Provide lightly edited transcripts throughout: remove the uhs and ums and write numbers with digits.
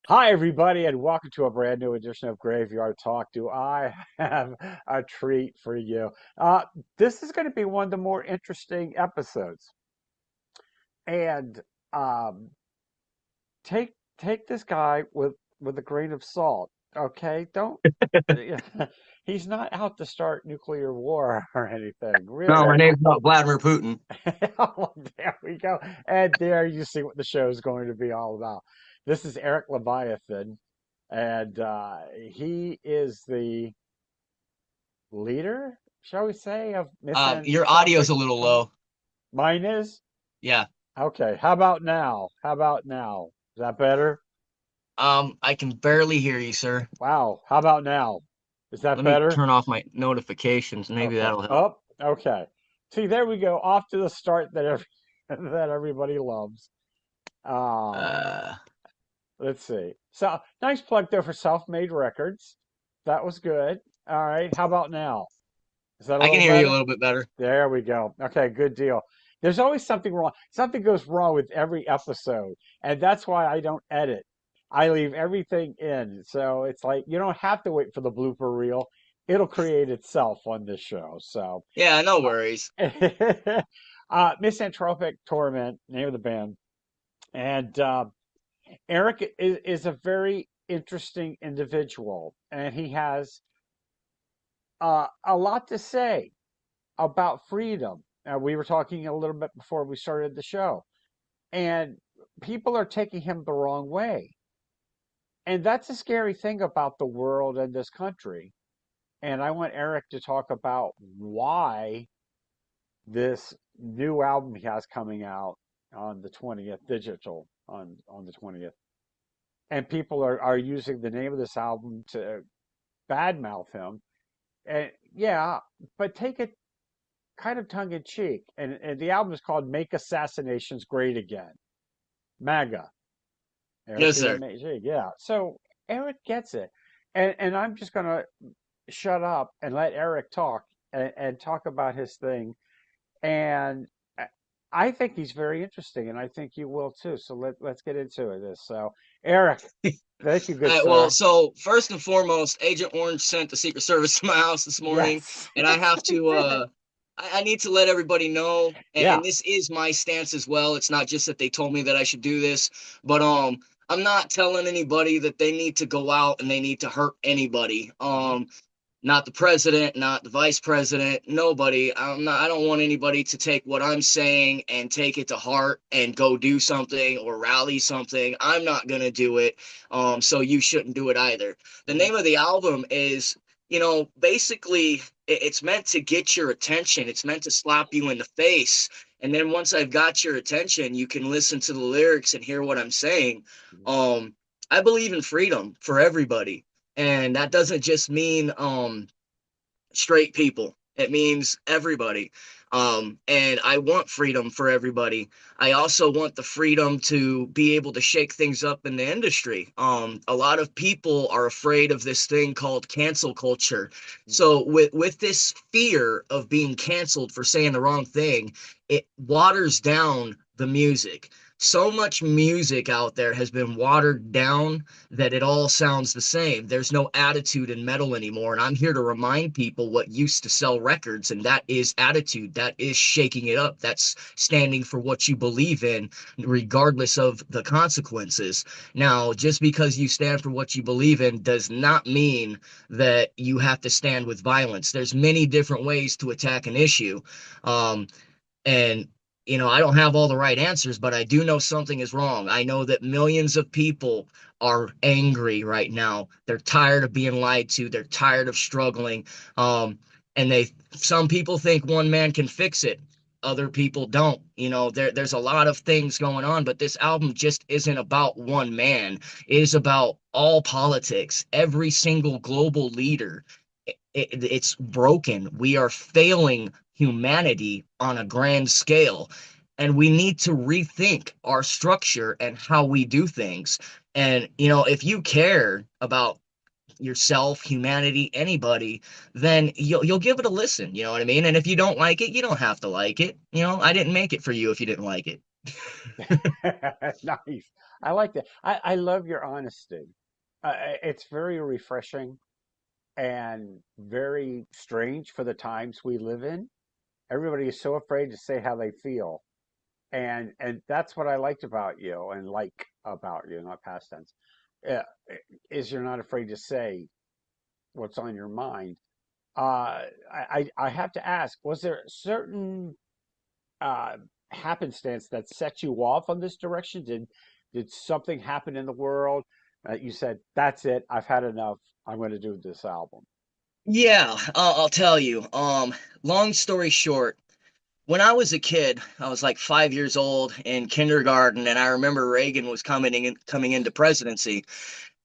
Hi, everybody, and welcome to a brand new edition of Graveyard Talk. Do I have a treat for you? This is going to be one of the more interesting episodes, and um, take this guy with a grain of salt. Okay, don't. He's not out to start nuclear war or anything, No, my really. name's not Vladimir Putin. Oh, there we go. And there you see what the show is going to be all about. This is Erik Leviathan, and he is the leader, shall we say, of Your audio's Misanthropik a little Torment. low. Mine is? Yeah. Okay. How about now? How about now? Is that better? I can barely hear you, sir. Wow. How about now? Is that Let me better? turn off my notifications. Maybe Okay. that'll help. Oh, okay. See, there we go. Off to the start that that everybody loves. Um, Uh, let's see. So nice plug there for self-made records. That was good. All right. How about now? Is that a I can little hear you a better? little bit better. There we go. Okay, good deal. There's always something wrong. Something goes wrong with every episode, and that's why I don't edit. I leave everything in. So it's like you don't have to wait for the blooper reel. It'll create itself on this show. So, Yeah, no worries. Misanthropik Torment, name of the band. And Erik is a very interesting individual, and he has a lot to say about freedom. We were talking a little bit before we started the show, and people are taking him the wrong way. And that's a scary thing about the world and this country. And I want Erik to talk about why this new album he has coming out on the 20th, digital on the 20th. And people are using the name of this album to badmouth him. And yeah, but take it kind of tongue in cheek. And the album is called Make Assassinations Great Again. MAGA. Eric Yes, is a sir. major. Yeah. So Erik gets it. And I'm just going to shut up and let Erik talk and talk about his thing. And I think he's very interesting, and I think you will too. So let's get into this. So, Erik, thank you, good Well, sir. so first and foremost, Agent Orange sent the Secret Service to my house this morning, Yes, and I yes, have I to did. I need to let everybody know, and Yeah. this is my stance as well. It's not just that they told me that I should do this, but I'm not telling anybody that they need to go out and they need to hurt anybody. Mhm. Not the president, not the vice president, nobody. I don't want anybody to take what I'm saying and take it to heart and go do something or rally something. I'm not gonna do it. So you shouldn't do it either. The Mhm. name of the album is, basically it's meant to get your attention. It's meant to slap you in the face. And then once I've got your attention, you can listen to the lyrics and hear what I'm saying. Mhm. Um, I believe in freedom for everybody, and that doesn't just mean straight people. It means everybody. And I want freedom for everybody. I also want the freedom to be able to shake things up in the industry. A lot of people are afraid of this thing called cancel culture. Mhm. So with this fear of being canceled for saying the wrong thing, it waters down the music. So much music out there has been watered down that it all sounds the same. There's no attitude in metal anymore. And I'm here to remind people what used to sell records, and that is attitude. That is shaking it up. That's standing for what you believe in, regardless of the consequences. Now, just because you stand for what you believe in does not mean that you have to stand with violence. There's many different ways to attack an issue. Um, and I don't have all the right answers, but I do know something is wrong. I know that millions of people are angry right now. They're tired of being lied to. They're tired of struggling. And some people think one man can fix it. Other people don't. There's a lot of things going on, but this album just isn't about one man. It is about all politics, every single global leader. It's broken. We are failing humanity on a grand scale. And we need to rethink our structure and how we do things. And, if you care about yourself, humanity, anybody, then you'll give it a listen. You know what I mean? And if you don't like it, you don't have to like it. I didn't make it for you if you didn't like it. Nice. I like that. I love your honesty. It's very refreshing and very strange for the times we live in. Everybody is so afraid to say how they feel. And that's what I liked about you and like about you, not past tense, uh, is you're not afraid to say what's on your mind. I have to ask, was there a certain uh, happenstance that set you off on this direction? Did something happen in the world that you said, "That's it, I've had enough. I'm going to do this album." Yeah, I'll tell you. Long story short, when I was a kid, I was like 5 years old in kindergarten, and I remember Reagan was coming into presidency.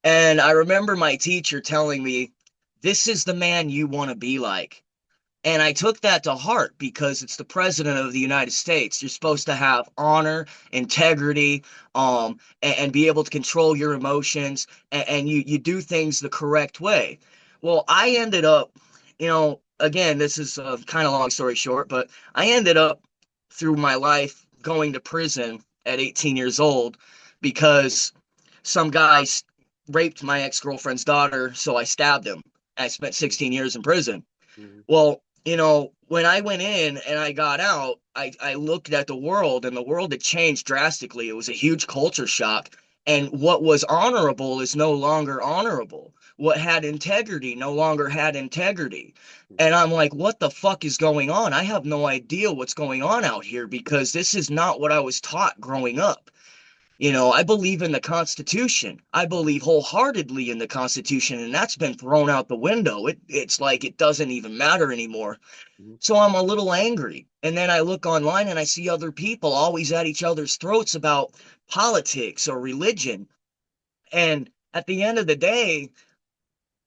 And I remember my teacher telling me, "This is the man you want to be like." And I took that to heart because it's the president of the United States. You're supposed to have honor, integrity, and be able to control your emotions, and you do things the correct way. Well, I ended up, again, this is a kind of long story short, but I ended up through my life going to prison at 18 years old because some guy raped my ex-girlfriend's daughter, so I stabbed him. I spent Mm, 16 years in prison. mhm, Well, when I went in and I got out, I looked at the world, and the world had changed drastically. It was a huge culture shock. And what was honorable is no longer honorable. What had integrity no longer had integrity. And mhm, I'm like, what the fuck is going on? I have no idea what's going on out here because this is not what I was taught growing up. I believe in the Constitution. I believe wholeheartedly in the Constitution, and that's been thrown out the window. It's like it doesn't even matter anymore. mhm, So I'm a little angry. And then I look online and I see other people always at each other's throats about politics or religion. And at the end of the day,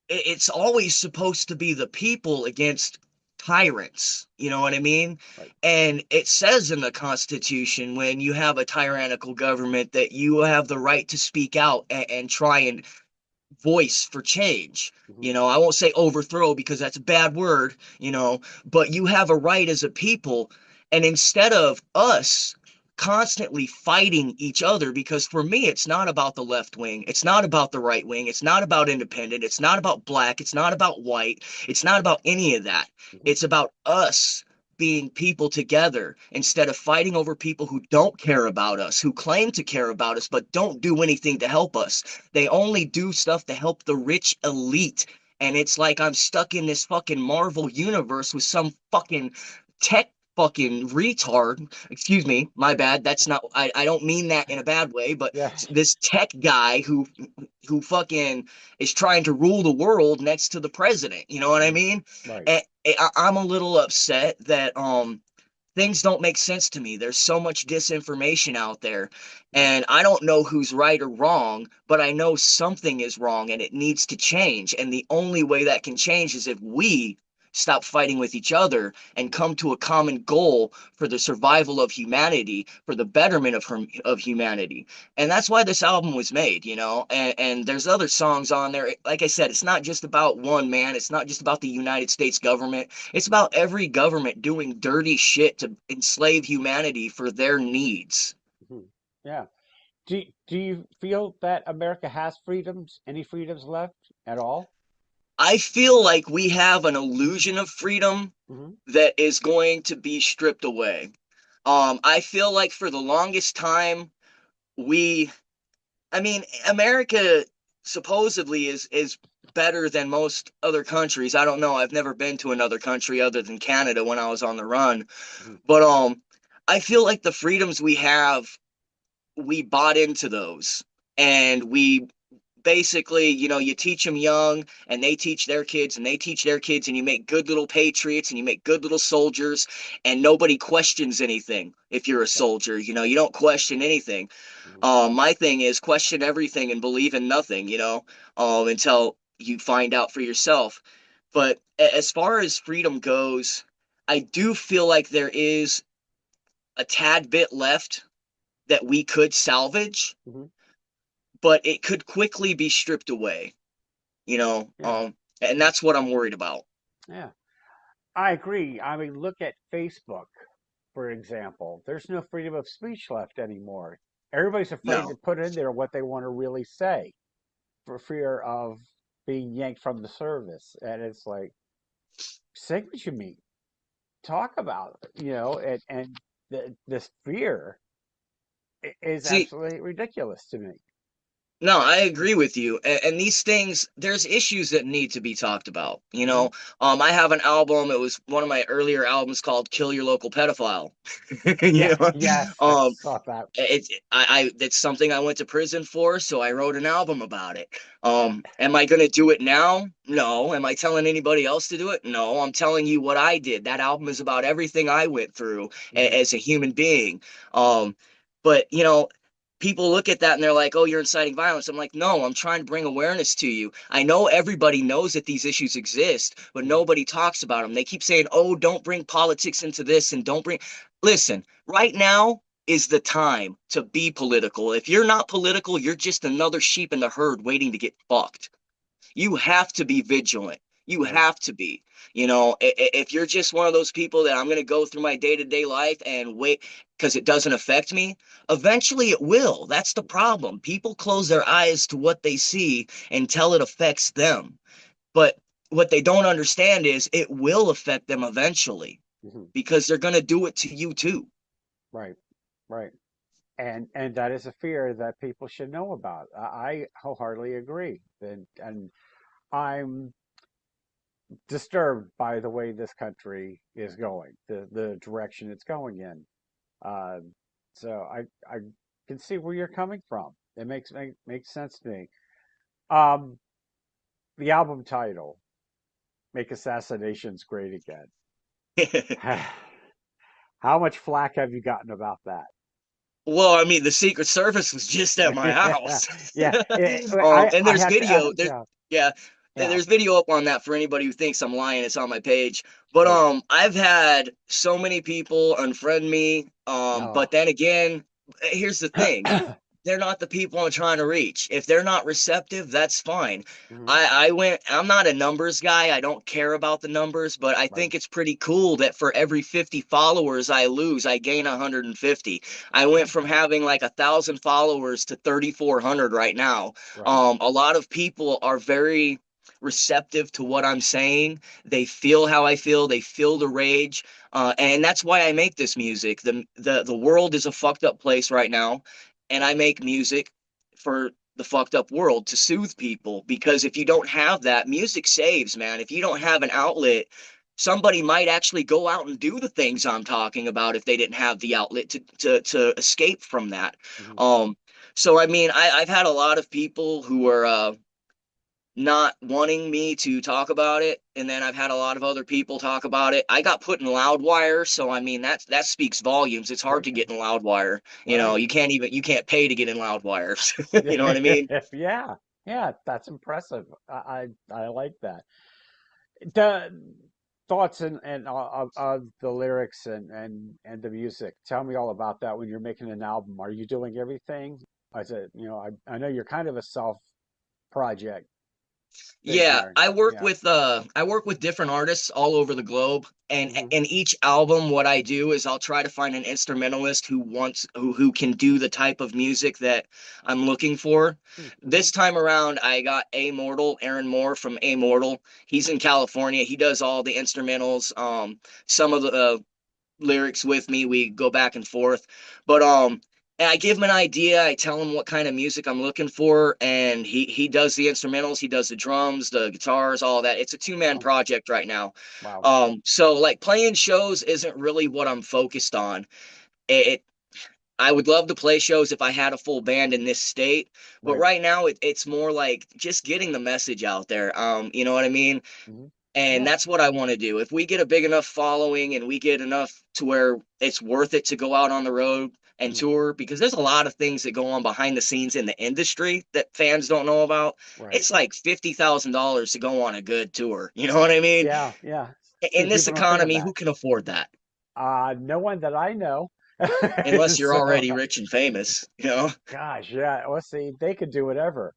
it's always supposed to be the people against tyrants. You know what I mean? right. And it says in the Constitution when you have a tyrannical government that you have the right to speak out and try and voice for change. Mhm, I won't say overthrow because that's a bad word, but you have a right as a people. And instead of us constantly fighting each other, because for me, it's not about the left wing, it's not about the right wing, it's not about independent, it's not about black, it's not about white, it's not about any of that. mhm, It's about us being people together instead of fighting over people who don't care about us, who claim to care about us, but don't do anything to help us. They only do stuff to help the rich elite. And it's like I'm stuck in this fucking Marvel universe with some fucking tech fucking retard. Excuse me, my bad. That's not, I don't mean that in a bad way, but yeah. this tech guy who fucking is trying to rule the world next to the president. You know what I Mhm, mean? right. And I'm a little upset that things don't make sense to me. There's so much disinformation out there, Mhm, and I don't know who's right or wrong, but I know something is wrong and it needs to change. And the only way that can change is if we stop fighting with each other and mhm, come to a common goal for the survival of humanity, for the betterment of humanity. And that's why this album was made, and there's other songs on there. Like I said, it's not just about one man, it's not just about the United States government, it's about every government doing dirty shit to enslave humanity for their needs. mhm. Yeah. Do you feel that America has freedoms? Any freedoms left at all? I feel like we have an illusion of freedom Hmm. that is going to be stripped away. I feel like for the longest time, we, I mean, America supposedly is better than most other countries. I don't know. I've never been to another country other than Canada when I was on the run. Hmm. But I feel like the freedoms we have, we bought into those, and we basically, you teach them young and they teach their kids and they teach their kids, and you make good little patriots and you make good little soldiers, and nobody questions anything. If you're a Right. soldier, you don't question anything. Hmm. My thing is question everything and believe in nothing, until you find out for yourself. But as far as freedom goes, I do feel like there is a tad bit left that we could salvage, Hmm. but it could quickly be stripped away, you know, Yeah. um, and that's what I'm worried about. Yeah. I agree. I mean, look at Facebook. for example. There's no freedom of speech left anymore. Everybody's afraid to No. put in there what they want to really say for fear of being yanked from the service. And it's like, say what you mean, talk about it, and this fear is See, absolutely ridiculous to me. no, I agree with you. And these things, there's issues that need to be talked about. Hmm. I have an album. It was one of my earlier albums called "Kill Your Local Pedophile." Yeah, You know, yes, I um, saw that. it's something I went to prison for, so I wrote an album about it. Am I gonna do it now? No. Am I telling anybody else to do it? No. I'm telling you what I did. That album is about everything I went through Hmm. as a human being. Um, but people look at that and they're like, "Oh, you're inciting violence." I'm like, "No, I'm trying to bring awareness to you. I know everybody knows that these issues exist, but Hmm. nobody talks about them. They keep saying, "Oh, don't bring politics into this and don't bring." Listen, right now is the time to be political. If you're not political, you're just another sheep in the herd waiting to get fucked. You have to be vigilant. You Right. have to be. If you're just one of those people that I'm going to go through my day-to-day life and wait because it doesn't affect me, eventually it will. That's the problem. People close their eyes to what they see until it affects them. But what they don't understand is it will affect them eventually Hmm. because they're going to do it to you too. Right. Right. And that is a fear that people should know about. I wholeheartedly agree. And I'm disturbed by the way this country is going, the direction it's going in. Uh, so I can see where you're coming from. It makes sense to me. Um, the album title, "Make Assassinations Great Again." How much flack have you gotten about that? Well, I mean, the Secret Service was just at my house. Yeah, And I there's have to video. yeah, Yeah, yeah. there's video up on that for anybody who thinks I'm lying. It's on my page. But Great. I've had so many people unfriend me. Oh. But then again, here's the thing. They're not the people I'm trying to reach. If they're not receptive, that's fine. Hmm. I'm not a numbers guy. I don't care about the numbers, but I Right. think it's pretty cool that for every 50 followers I lose, I gain 150. I went Yeah. from having like 1,000 followers to 3,400 right now. Right. A lot of people are very receptive to what I'm saying. They feel how I feel. They feel the rage. And that's why I make this music. The world is a fucked up place right now, and I make music for the fucked up world to soothe people because if you don't have that, music saves, man. If you don't have an outlet, somebody might actually go out and do the things I'm talking about if they didn't have the outlet to escape from that. Hmm. Um, so I mean, I've had a lot of people who are not wanting me to talk about it, and then I've had a lot of other people talk about it. I got put in Loudwire, so I mean that speaks volumes. It's hard Right. to get in Loudwire. Right. You can't pay to get in Loudwire. You know what I mean? Yeah. Yeah. That's impressive. I like that. The thoughts and of the lyrics and the music. Tell me all about that when you're making an album. Are you doing everything? I said, I know you're kind of a self project thing Yeah, here. Yeah. I work with different artists all over the globe, and Hmm. in each album what I do is I'll try to find an instrumentalist who can do the type of music that I'm looking for. Hmm. This time around I got Amortal, Aaron Moore from Amortal. He's in California. He does all the instrumentals, some of the lyrics with me. We go back and forth. But and I give him an idea. I tell him what kind of music I'm looking for, and he does the instrumentals. He does the drums, the guitars, all that. It's a two-man Wow. project right now. Wow. So like playing shows isn't really what I'm focused on. It I would love to play shows if I had a full band in this state, but Right. right now it's more like just getting the message out there. You know what I mean? Hmm. And Yeah. that's what I want to do. If we get a big enough following and we get enough to where it's worth it to go out on the road and Hmm. tour, because there's a lot of things that go on behind the scenes in the industry that fans don't know about. Right. It's like $50,000 to go on a good tour. You know what I mean? Yeah. Yeah. See, In this people don't think of economy, that. who can afford that? No one that I know. Unless you're So, already rich and famous, you know? gosh, yeah. Let's see. They could do whatever.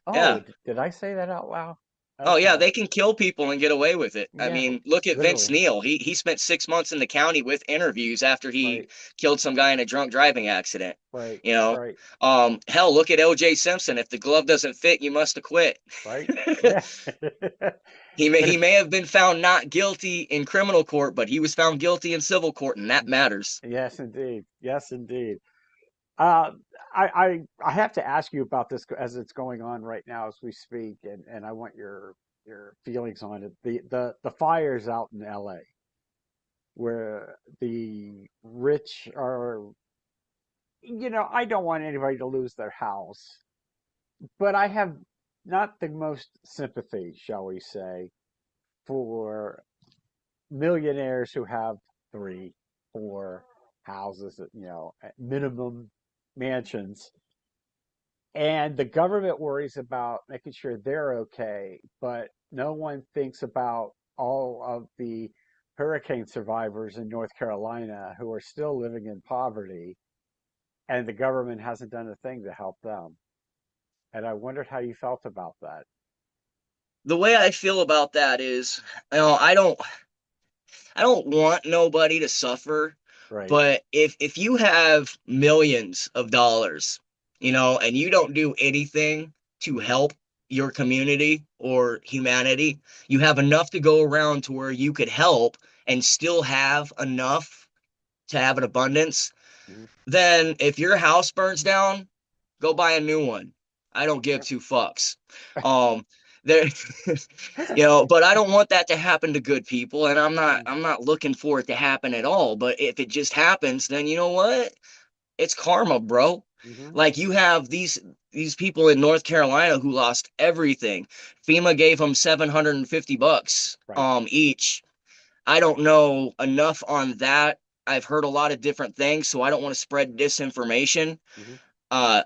Oh, Yeah. did I say that out loud? Oh yeah, Okay. they can kill people and get away with it. I Yeah, mean, look at Vince literally. Neil. He spent 6 months in the county with interviews after he Right, killed some guy in a drunk driving accident. right, You know, right, hell, look at O.J. Simpson. If the glove doesn't fit, you must have quit. right. Yeah. He may But he if may have been found not guilty in criminal court, but he was found guilty in civil court, and that matters. yes, indeed. Yes, indeed. Uh, I have to ask you about this as it's going on right now as we speak, and I want your feelings on it. The fires out in LA where the rich are, I don't want anybody to lose their house, but I have not the most sympathy, shall we say, for millionaires who have three, four houses, at minimum mansions. And the government worries about making sure they're okay, but no one thinks about all of the hurricane survivors in North Carolina who are still living in poverty, and the government hasn't done a thing to help them. And I wondered how you felt about that. The way I feel about that is, I don't want nobody to suffer, Right. but if you have millions of dollars, and you don't do anything to Hmm. help your community or humanity, you have enough to go around to where you could help and still have enough to have an abundance, Hmm. then if your house burns down, go buy a new one. I don't give Yeah. two fucks. Um, there, but I don't want that to happen to good people, and I'm not, Hmm. I'm not looking for it to happen at all. But if it just happens, then you know what? It's karma, bro. Hmm. Like you have these people in North Carolina who lost everything. FEMA gave them $750 Right. each. I don't know enough on that. I've heard a lot of different things, so I don't want to spread disinformation. Hmm.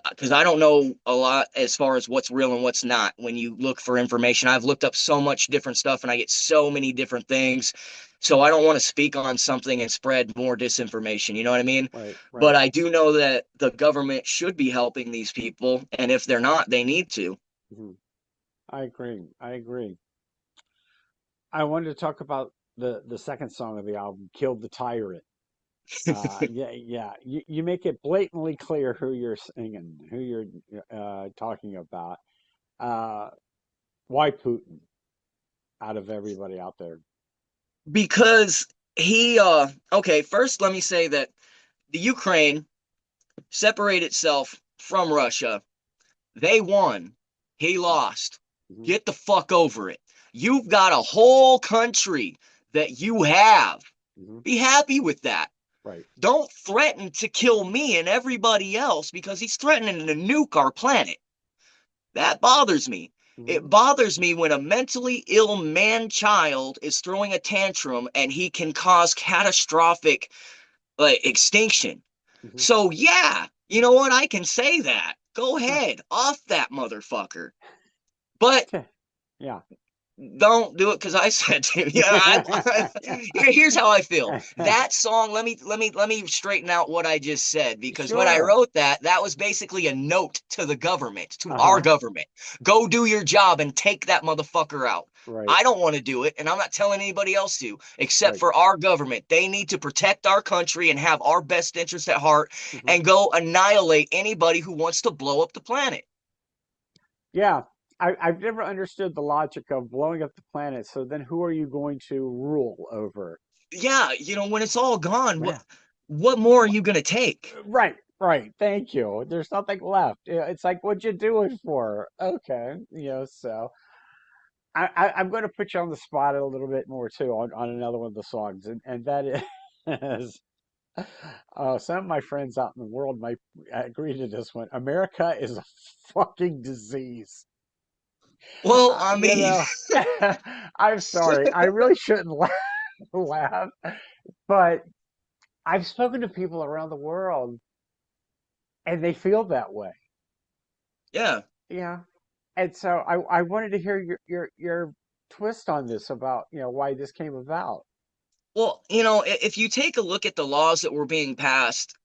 Because I don't know a lot as far as what's real and what's not when you look for information. I've looked up so much different stuff and I get so many different things. So I don't want to speak on something and spread more disinformation. You know what I mean? Right. But Right. I do know that the government should be helping these people. And if they're not, they need to. Hmm. I agree. I agree. I wanted to talk about the second song of the album, "Killed the Tyrant." Yeah, yeah. You make it blatantly clear who you're singing, who you're talking about. Uh, why Putin out of everybody out there? Because okay, first let me say that the Ukraine separated itself from Russia. They won. He lost. Hmm. Get the fuck over it. You've got a whole country that you have. Hmm. Be happy with that. Right. Don't threaten to kill me and everybody else because he's threatening to nuke our planet. That bothers me. Hmm. It bothers me when a mentally ill man child is throwing a tantrum and he can cause catastrophic like extinction. Hmm. So yeah, you know what? I can say that. Go ahead, off that motherfucker. But Yeah. don't do it because I said to. Yeah, here's how I feel. That song. Let me straighten out what I just said because when I Sure. wrote that, that was basically a note to the government, to our Uh-huh. government. Go do your job and take that motherfucker out. Right. I don't want to do it, and I'm not telling anybody else to, except Right. for our government. They need to protect our country and have our best interest at heart Hmm. and go annihilate anybody who wants to blow up the planet. Yeah. I've never understood the logic of blowing up the planet. So then who are you going to rule over? Yeah, when it's all gone, what Yeah. what more are you gonna take? Right, right. Thank you. There's nothing left. It's like, what'd you do it for? Okay, so I'm going to put you on the spot a little bit more too on another one of the songs, and that is, some of my friends out in the world might agree to this one. America is a fucking disease. Well, Uh, I you mean, know, I'm sorry. I really shouldn't laugh, but I've spoken to people around the world, and they feel that way. yeah. Yeah. And so I wanted to hear your twist on this about, why this came about. Well, if you take a look at the laws that were being passed,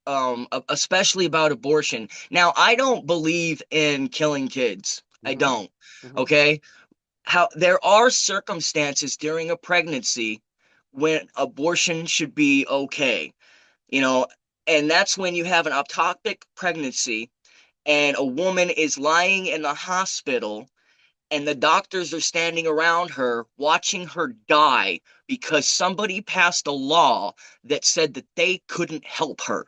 especially about abortion. Now, I don't believe in killing kids. I Hmm. don't. Hmm. Okay? how there are circumstances during a pregnancy when abortion should be okay, you know, and that's when you have an ectopic pregnancy and a woman is lying in the hospital and the doctors are standing around her watching her die because somebody passed a law that said that they couldn't help her.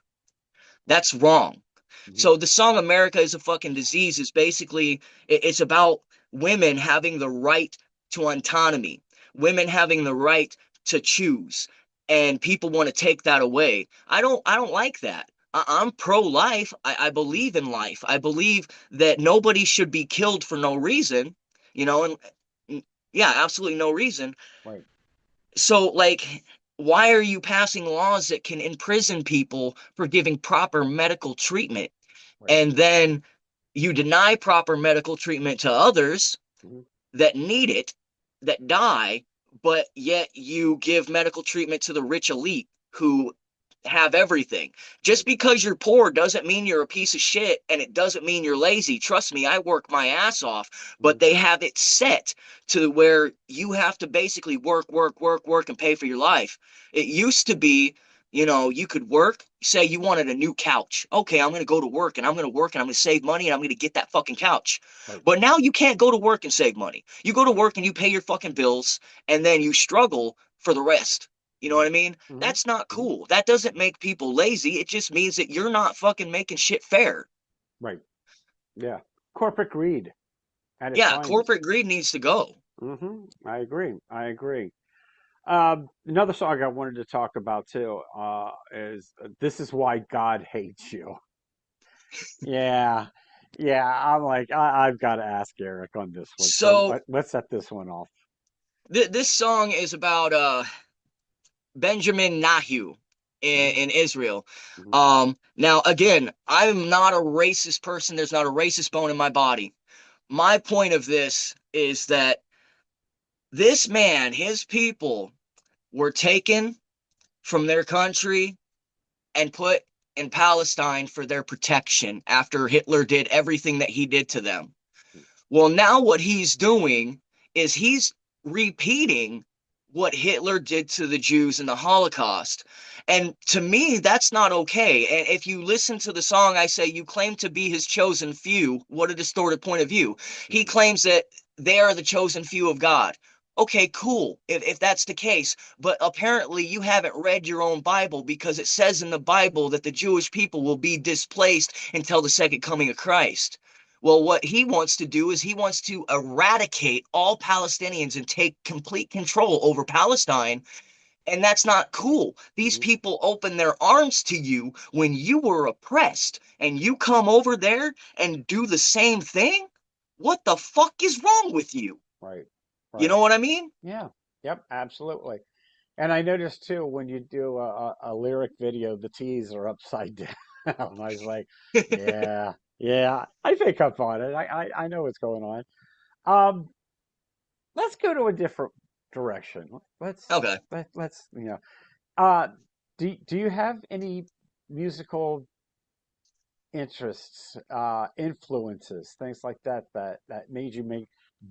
That's wrong. Mhm. So the song America is a fucking disease is basically it's about women having the right to autonomy, women having the right to choose, and people want to take that away. I don't like that. I'm pro-life. I believe in life. I believe that nobody should be killed for no reason, you know, and yeah, absolutely no reason. Right, So, like, why are you passing laws that can imprison people for giving proper medical treatment? right. And then you deny proper medical treatment to others Mhm. that need it, that die, but yet you give medical treatment to the rich elite who have everything. Just Right. because you're poor doesn't mean you're a piece of shit, and it doesn't mean you're lazy. Trust me, I work my ass off, but Mhm. they have it set to where you have to basically work, work, work, work, and pay for your life. It used to be, you could work, say you wanted a new couch. Okay, I'm going to go to work and I'm going to work and I'm going to save money and I'm going to get that fucking couch. Right. But now you can't go to work and save money. You go to work and you pay your fucking bills and then you struggle for the rest. You know Mhm. what I mean? Mhm. That's not Mhm. cool. That doesn't make people lazy. It just means that you're not fucking making shit fair. Right. Yeah. Corporate greed at its Yeah, finest. corporate greed needs to go. I agree. I agree. Another song I wanted to talk about too is "This Is Why God Hates You." Yeah, yeah. I'm like, I've got to ask Eric on this one. So So let's set this one off. this song is about Benjamin Nahu Hmm. in Israel. Hmm. Now again, I'm not a racist person. There's not a racist bone in my body. My point of this is that this man, his people, were taken from their country and put in Palestine for their protection after Hitler did everything that he did to them. Well, now what he's doing is he's repeating what Hitler did to the Jews in the Holocaust. And to me, that's not okay. And if you listen to the song, I say, you claim to be his chosen few. What a distorted point of view. He Hmm. claims that they are the chosen few of God. Okay, cool, if that's the case. But apparently, you haven't read your own Bible because it says in the Bible that the Jewish people will be displaced until the second coming of Christ. Well, what he wants to do is he wants to eradicate all Palestinians and take complete control over Palestine. And that's not cool. These Hmm. people open their arms to you when you were oppressed, and you come over there and do the same thing? What the fuck is wrong with you? Right. You Right. know what I mean? Yeah. Yep. Absolutely. And I noticed too when you do a lyric video, the T's are upside down. I was like, yeah, yeah. I pick up on it. I know what's going on. Um, let's go to a different direction. Okay. Let's Uh, do you have any musical interests, influences, things like that that made you make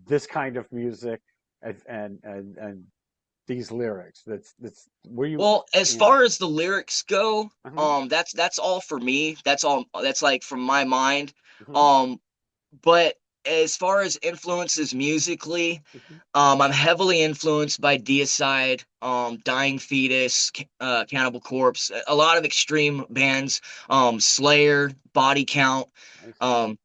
this kind of music and these lyrics? That's were you Well, as you know? far as the lyrics go, Uh-huh, that's all for me. That's all that's like from my mind. uh-huh, Um, but as far as influences musically, uh-huh. I'm heavily influenced by Deicide, Dying Fetus, Cannibal Corpse, a lot of extreme bands, Slayer, Body Count, Nice. um,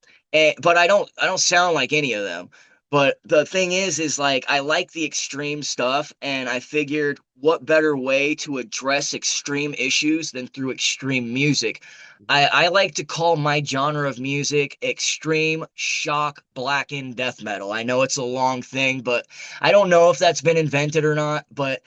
but I don't sound like any of them. But the thing is like I like the extreme stuff, and I figured what better way to address extreme issues than through extreme music. Mhm. I like to call my genre of music extreme shock blackened death metal. I know it's a long thing, but I don't know if that's been invented or not. But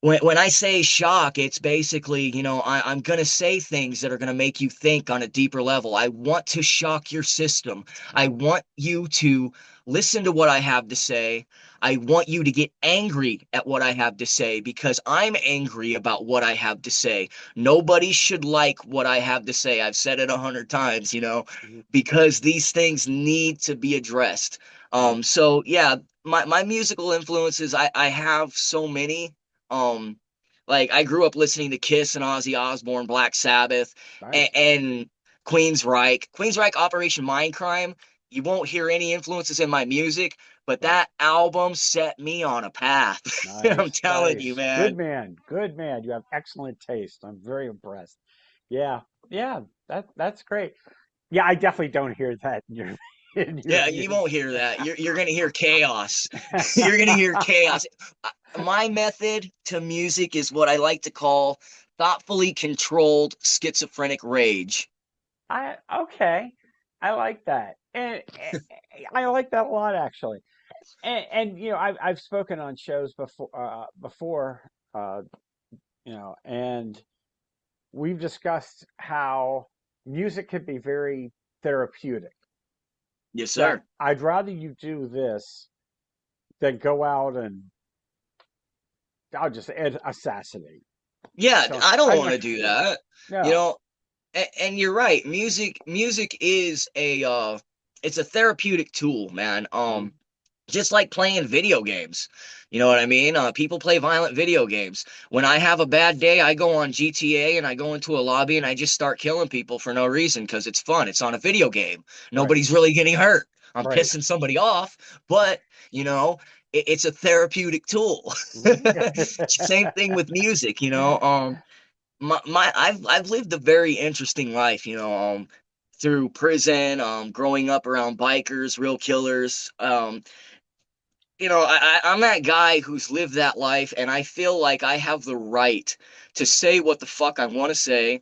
when I say shock, it's basically, I'm going to say things that are going to make you think on a deeper level. I want to shock your system. I Mhm. want you to listen to what I have to say. I want you to get angry at what I have to say because I'm angry about what I have to say. Nobody should like what I have to say. I've said it 100 times, Mhm. because these things need to be addressed. Right. So yeah, my musical influences, I have so many. Um, like I grew up listening to Kiss and Ozzy Osbourne, Black Sabbath, Nice. and Queensryche. Queensryche, Operation Mindcrime. You won't hear any influences in my music, but Right. that album set me on a path. I'm Nice. telling you, Nice. Good man. man. Good man. You have excellent taste. I'm very impressed. Yeah. Yeah. That's great. Yeah, I definitely don't hear that in your in your Yeah, you music. won't hear that. You're gonna hear chaos. You're gonna hear chaos. My method to music is what I like to call thoughtfully controlled schizophrenic rage. I okay. I like that. And I like that a lot actually. And you know, I've spoken on shows before you know, and we've discussed how music can be very therapeutic. Yes, That sir. I'd rather you do this than go out and I'll just assassinate. Yeah, So I don't I'd want to much do that. You no. know, and you're right. Music is it's a therapeutic tool, man. Mhm. Just like playing video games. You know what I mean? People play violent video games. When I have a bad day, I go on GTA and I go into a lobby and I just start killing people for no reason because it's fun. It's on a video game. Right. Nobody's really getting hurt. I'm Right. pissing somebody off, but you know, it's a therapeutic tool. Mhm. Same thing with music, you know. I've lived a very interesting life, you know, through prison, growing up around bikers, real killers. You know, I'm that guy who's lived that life, and I feel like I have the right to say what the fuck I want to say.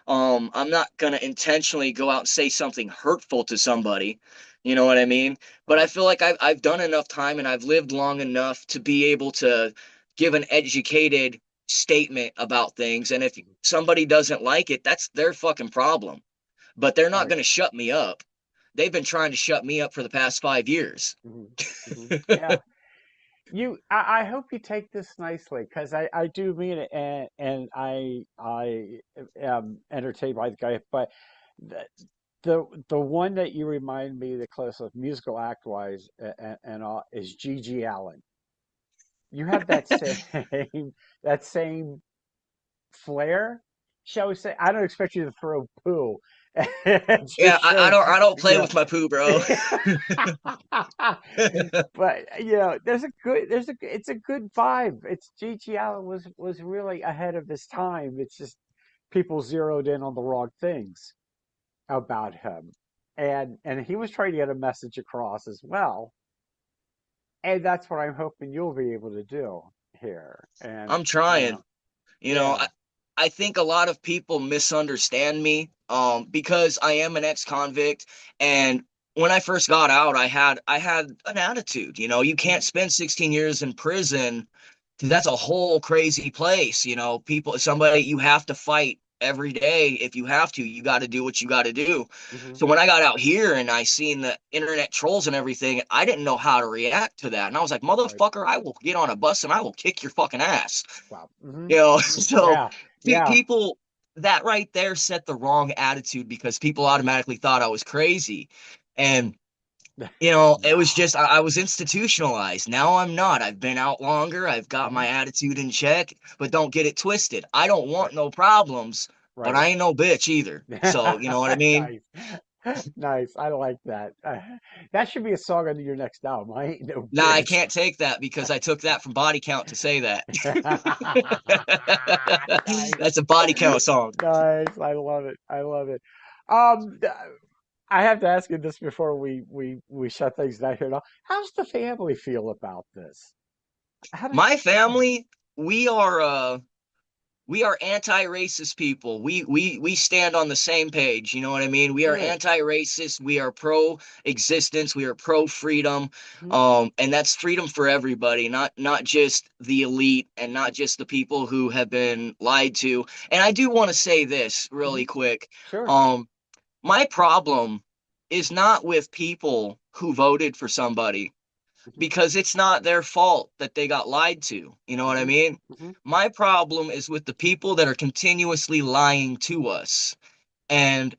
I'm not gonna intentionally go out and say something hurtful to somebody. You know what I mean? But I Right. feel like I've done enough time and I've lived long enough to be able to give an educated statement about things. And if somebody doesn't like it, that's their fucking problem. But they're not Right. gonna shut me up. They've been trying to shut me up for the past 5 years. Hmm. Hmm. Yeah. I hope you take this nicely because I do mean it, and I am entertained by the guy, but the the one that you remind me the closest musical act wise and all is Gigi Allen. You have that same that same flair, shall we say? I don't expect you to throw poo at your Yeah, shows, I don't play yeah. with my poo, bro. But you know, there's a it's a good vibe. It's Gigi Allen was really ahead of his time. It's just people zeroed in on the wrong things about him. And he was trying to get a message across as well. And that's what I'm hoping you'll be able to do here. And I'm you trying. know, You know, yeah. I think a lot of people misunderstand me because I am an ex-convict, and when I first got out, I had an attitude. You know, you Mhm. can't spend 16 years in prison. That's a whole crazy place. You know, people, somebody you have to fight every day. If you have to, you got to do what you got to do. Mhm. So when I got out here and I seen the internet trolls and everything, I didn't know how to react to that. And I was like, Right. motherfucker, I will get on a bus and I will kick your fucking ass. Wow. Hmm. You know, Hmm. so Yeah. Yeah. people, that right there set the wrong attitude because people automatically thought I was crazy. And you know, it was No. just I was institutionalized. Now I'm not. I've been out longer. I've got Hmm. my attitude in check, but don't get it twisted. I don't Right. want no problems, but Right. I ain't no bitch either. So, you know what I mean? Nice. Nice. I like that. That should be a song on your next album. I ain't no Nah, I bitch. can't take that because I took that from Body Count to say that. Nice. That's a Body Count song. Nice. I love it. I love it. Um, th- I have to ask you this before we shut things down here. Now, how's the family feel about this? How does? My family, we are we are anti-racist people. We stand on the same page. You know what I mean? We are Good. anti-racist. We are pro-existence. We are pro-freedom. Mhm. And that's freedom for everybody, not just the elite and not just the people who have been lied to. And I do want to say this really Mhm. quick. Sure. Um, my problem is not with people who voted for somebody Mhm. because it's not their fault that they got lied to. You know what I Mhm. mean? Mhm. My problem is with the people that are continuously lying to us. And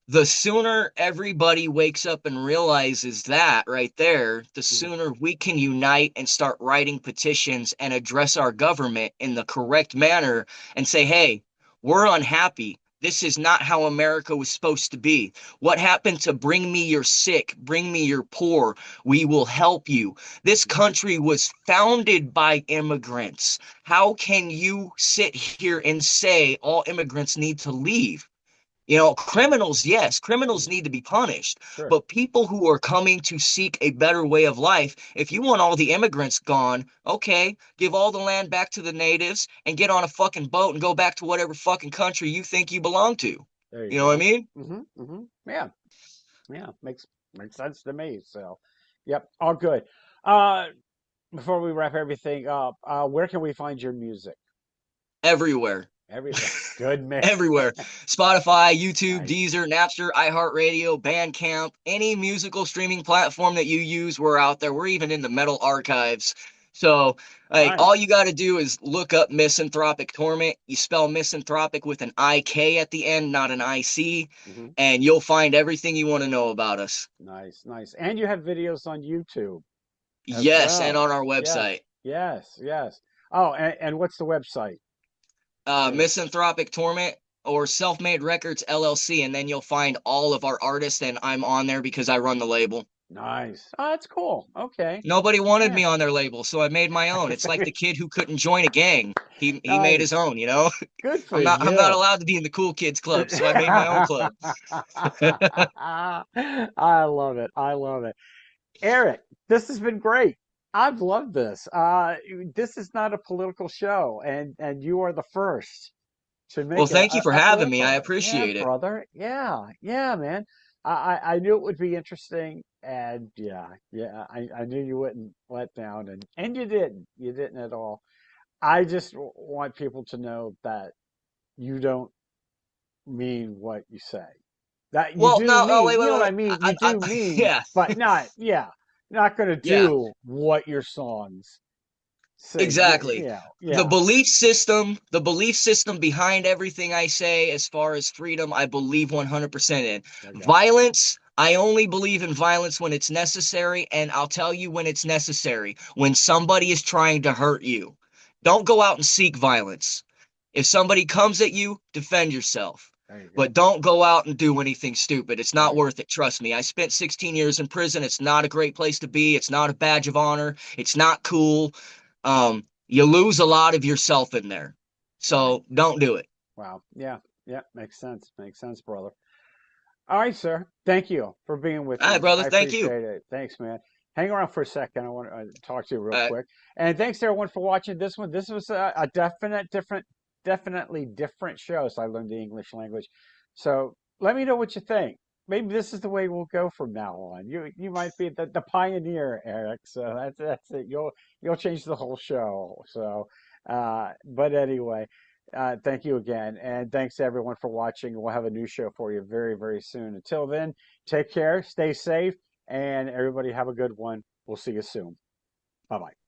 The sooner everybody wakes up and realizes that right there, the Mhm. sooner we can unite and start writing petitions and address our government in the correct manner and say, hey, we're unhappy. This is not how America was supposed to be. What happened to bring me your sick, bring me your poor? We will help you. This country was founded by immigrants. How can you sit here and say all immigrants need to leave? You know, criminals, yes, criminals Mhm. need to be punished, Sure. but people who are coming to seek a better way of life, if you want all the immigrants gone, okay, give all the land back to the natives and get on a fucking boat and go back to whatever fucking country you think you belong to. There you You know what I go. mean? Yeah. Yeah. Makes sense to me. So, yep. All good. Uh, Before we wrap everything up, where can we find your music? Everywhere. Everywhere. Good man. Everywhere. Spotify, YouTube, Nice. Deezer, Napster, iHeartRadio, Bandcamp, any musical streaming platform that you use, we're out there. We're even in the metal archives. So, like, all Nice. you got to do is look up Misanthropik Torment. You spell misanthropic with an IK at the end, not an IC, Hmm. and you'll find everything you want to know about us. Nice. Nice. And you have videos on YouTube as Yes, and well. on our Yes. website, Yes. Yes. Oh, and what's the website? Is Misanthropic Torment or Self Made Records LLC, and then you'll find all of our artists, and I'm on there because I run the label. nice. Oh, that's cool. Okay. Nobody wanted Yeah. me on their label, so I made my own. It's like the kid who couldn't join a gang. He made his Nice. own, you know? Good for I'm not you. allowed to be in the cool kids club, so I made my own club. I love it. I love it. Eric, this has been great. I've loved this. This is not a political show, and you are the first to Well, make it thank you for a having me. political I one. Yeah, appreciate it. brother. Yeah, yeah, man. I knew it would be interesting, and I knew you wouldn't let down, and you didn't. You didn't at all. I just want people to know that you don't mean what you say. That you Well, do no, oh, mean, wait, you wait, know what wait. I mean? You do mean, Yeah, but not going to yeah. do what your songs say. Exactly. Yeah. The belief system behind everything I say as far as freedom, I believe 100% in. Okay. Violence, I only believe in violence when it's necessary, and I'll tell you when it's necessary. When somebody is trying to hurt you. Don't go out and seek violence. If somebody comes at you, defend yourself. There you But go. don't go out and do anything stupid. It's not Right. worth it. Trust me. I spent 16 years in prison. It's not a great place to be. It's not a badge of honor. It's not cool. You lose a lot of yourself in there. Right. So don't do it. Wow. Yeah. Yeah. Makes sense. Makes sense, brother. All right, sir. Thank you for being with All right, me. brother. I Thank you. appreciate it. Thanks, man. Hang around for a second. I want to talk to you real All right. quick. And thanks to everyone for watching this one. This was a definitely different show. So I learned the English language. So let me know what you think. Maybe this is the way we'll go from now on. You might be the pioneer, Eric. So that's it. You'll change the whole show. So, but anyway. Thank you again. And thanks to everyone for watching. We'll have a new show for you very, very soon. Until then, take care, stay safe, and everybody have a good one. We'll see you soon. Bye bye.